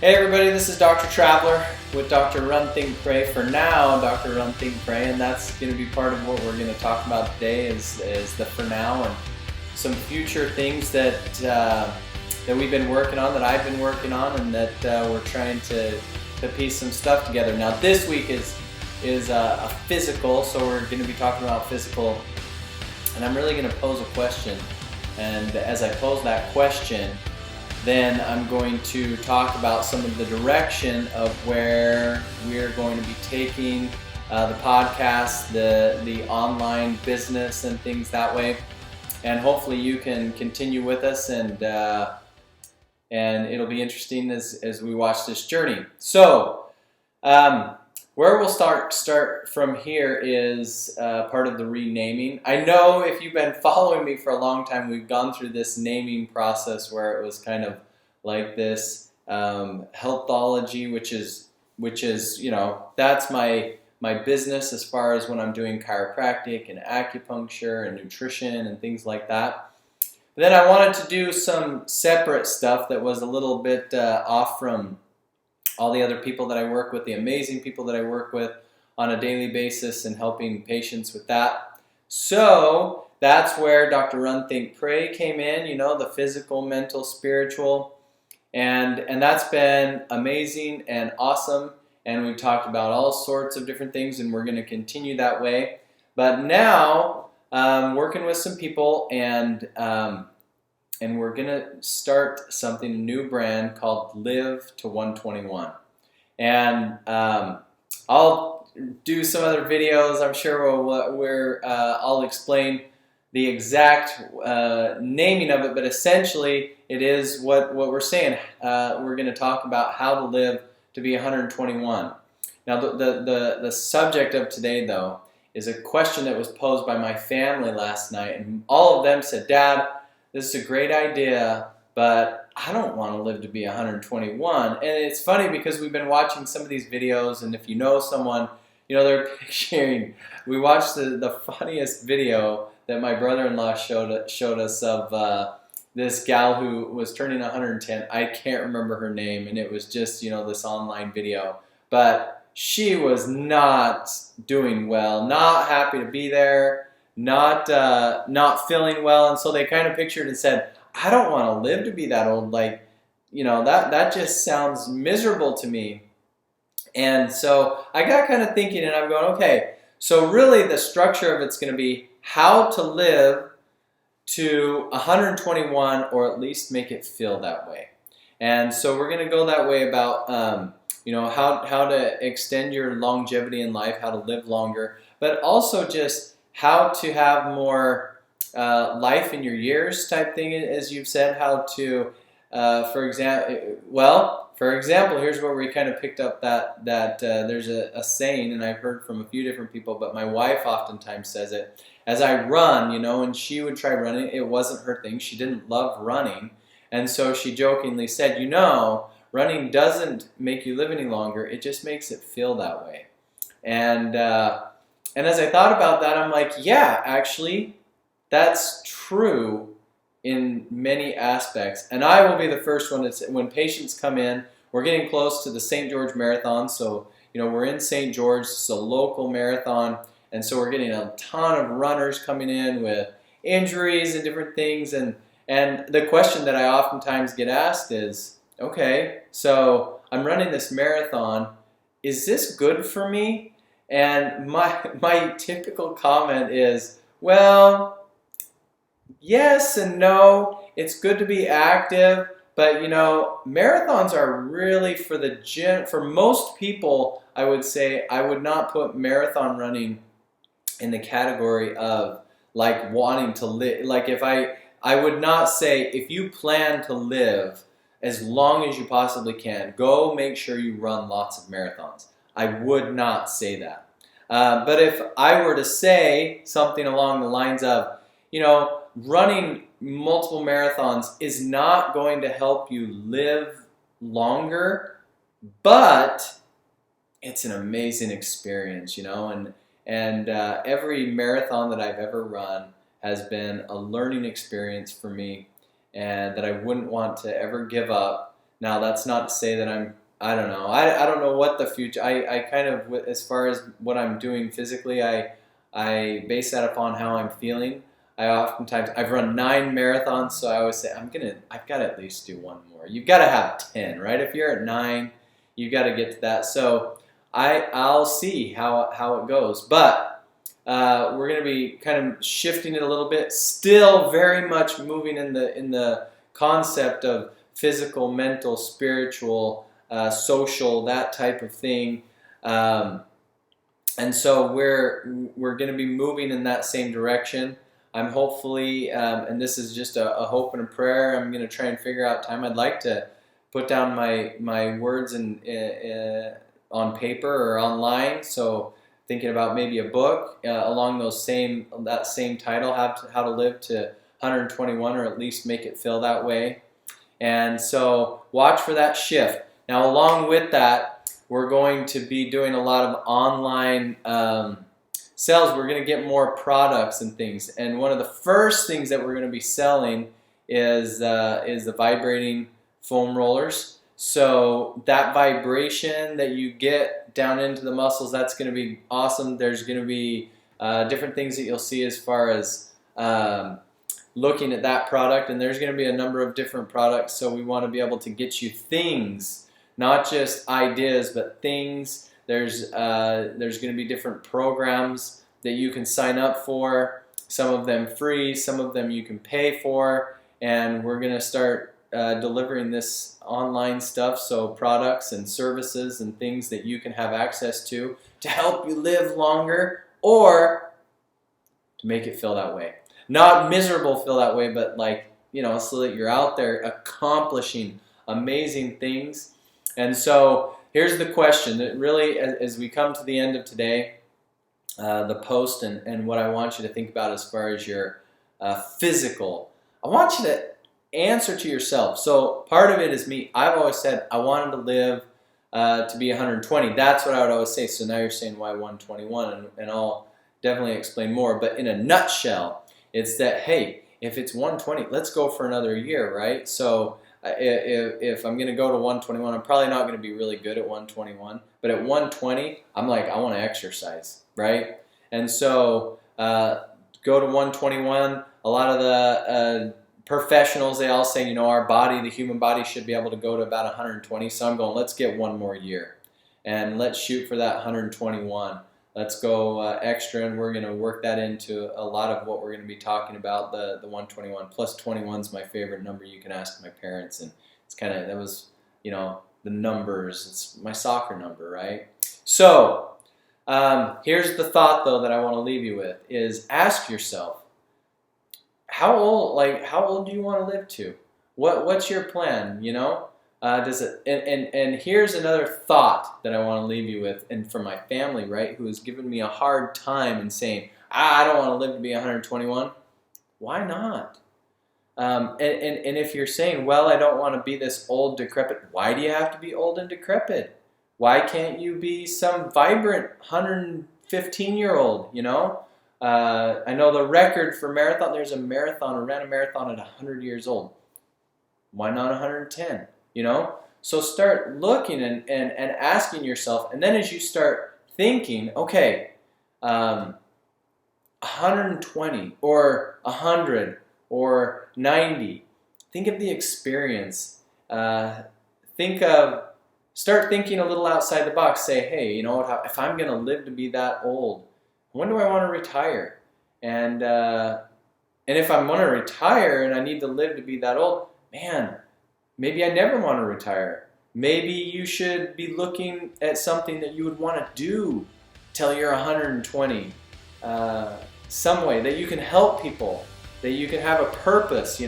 Hey everybody, this is Dr. Traveler with Dr. Run, Think, Pray. For now, Dr. Run, Think, Pray, and that's going to be part of what we're going to talk about today is the for now and some future things that we've been working on, that I've been working on, and that we're trying to piece some stuff together. Now this week is a physical, so we're going to be talking about physical, and I'm really going to pose a question, and as I pose that question, then I'm going to talk about some of the direction of where we're going to be taking the podcast, the online business and things that way. And hopefully you can continue with us, and it'll be interesting as we watch this journey. So where we'll start from here is part of the renaming. I know if you've been following me for a long time, we've gone through this naming process where it was kind of like this healthology, which is that's my business as far as when I'm doing chiropractic and acupuncture and nutrition and things like that. But then I wanted to do some separate stuff that was a little bit off from all the other people that I work with, the amazing people that I work with on a daily basis and helping patients with that. So that's where Dr. Run, Think, Pray came in, the physical, mental, spiritual. And that's been amazing and awesome. And we've talked about all sorts of different things, and we're going to continue that way. But now, working with some people, and we're going to start something, a new brand called Live to 121. And I'll do some other videos. I'm sure where I'll explain the exact naming of it, but essentially it is what we're saying. We're going to talk about how to live to be 121. Now the subject of today, though, is a question that was posed by my family last night, and all of them said, "Dad, this is a great idea, but I don't want to live to be 121. And it's funny because we've been watching some of these videos, and if you know someone, they're picturing. We watched the funniest video that my brother-in-law showed us of this gal who was turning 110. I can't remember her name, and it was just this online video. But she was not doing well, not happy to be there, not feeling well, and so they kind of pictured and said, "I don't want to live to be that old. That just sounds miserable to me." And so I got kind of thinking, and I'm going, okay, so really the structure of it's going to be how to live to 121, or at least make it feel that way. And so we're going to go that way about, how to extend your longevity in life, how to live longer, but also just how to have more life in your years type thing, as you've said, how to, for example, here's where we kind of picked up that there's a saying, and I've heard from a few different people, but my wife oftentimes says it. As I run, and she would try running, it wasn't her thing. She didn't love running, and so she jokingly said, running doesn't make you live any longer. It just makes it feel that way. And as I thought about that, I'm like, yeah, actually, that's true in many aspects. And I will be the first one to say, when patients come in, we're getting close to the St. George Marathon. So, we're in St. George. It's a local marathon. And so we're getting a ton of runners coming in with injuries and different things. And the question that I oftentimes get asked is, okay, so I'm running this marathon. Is this good for me? And my typical comment is, well, yes and no. It's good to be active, but marathons are really for most people. I would say I would not put marathon running in the category of like wanting to live. Like if I would not say, if you plan to live as long as you possibly can, go make sure you run lots of marathons. I would not say that. But if I were to say something along the lines of, running multiple marathons is not going to help you live longer, but it's an amazing experience, and every marathon that I've ever run has been a learning experience for me, and that I wouldn't want to ever give up, Now, that's not to say that I don't know. I don't know what the future, I kind of, as far as what I'm doing physically, I base that upon how I'm feeling. I've run 9 marathons, so I always say, I've got to at least do one more. You've got to have 10, right? If you're at 9, you've got to get to that. So I'll see how it goes. But we're going to be kind of shifting it a little bit, still very much moving in the concept of physical, mental, spiritual, social, that type of thing. And so we're going to be moving in that same direction. I'm hopefully, and this is just a hope and a prayer, I'm going to try and figure out time. I'd like to put down my words on paper or online. So thinking about maybe a book along that same title, How to Live to 121, or at least make it feel that way. And so watch for that shift. Now, along with that, we're going to be doing a lot of online sales. We're going to get more products and things. And one of the first things that we're going to be selling is the vibrating foam rollers. So that vibration that you get down into the muscles, that's going to be awesome. There's going to be different things that you'll see as far as looking at that product, and there's going to be a number of different products. So we want to be able to get you things, not just ideas, but things. There's going to be different programs that you can sign up for, some of them free, some of them you can pay for, and we're going to start delivering this online stuff, so products and services and things that you can have access to help you live longer, or to make it feel that way. Not miserable feel that way, but so that you're out there accomplishing amazing things. And so here's the question that really, as we come to the end of today, the post and what I want you to think about as far as your physical, I want you to answer to yourself. So part of it is me. I've always said I wanted to live to be 120. That's what I would always say. So now you're saying why 121, and I'll definitely explain more. But in a nutshell, it's that, hey, if it's 120, let's go for another year, right? So if I'm going to go to 121, I'm probably not going to be really good at 121. But at 120, I'm like, I want to exercise, right? And so go to 121. A lot of the professionals, they all say, our body, the human body, should be able to go to about 120. So I'm going, let's get one more year. And let's shoot for that 121. Let's go extra, and we're going to work that into a lot of what we're going to be talking about, the 121. Plus 21 is my favorite number. You can ask my parents, and it's kind of, that was, the numbers. It's my soccer number, right? So here's the thought, though, that I want to leave you with, is ask yourself, how old do you want to live to? What's your plan, Does it, and here's another thought that I want to leave you with, and from my family, right, who has given me a hard time and saying, I don't want to live to be 121. Why not? And if you're saying, well, I don't want to be this old, decrepit, why do you have to be old and decrepit? Why can't you be some vibrant 115-year-old, I know the record for marathon, there's a marathoner, ran a marathon at 100 years old. Why not 110? So start looking and asking yourself, and then as you start thinking, okay, 120 or 100 or 90, think of the experience. Start thinking a little outside the box. Say, hey, if I'm going to live to be that old, when do I want to retire? And if I'm going to retire and I need to live to be that old, man, maybe I never want to retire. Maybe you should be looking at something that you would want to do till you're 120. Some way that you can help people, that you can have a purpose,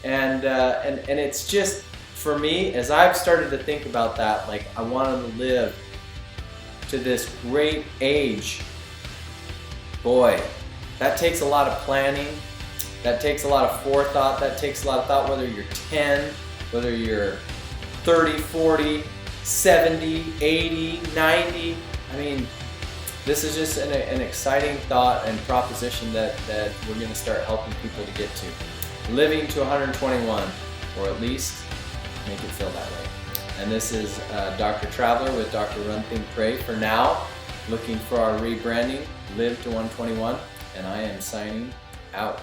And it's just, for me, as I've started to think about that, I wanted to live to this great age. Boy, that takes a lot of planning. That takes a lot of forethought. That takes a lot of thought, whether you're 10, whether you're 30, 40, 70, 80, 90. I mean, this is just an exciting thought and proposition that we're going to start helping people to get to. Living to 121, or at least make it feel that way. And this is Dr. Traveler with Dr. Run Think Pray for now, looking for our rebranding, Live to 121, and I am signing out.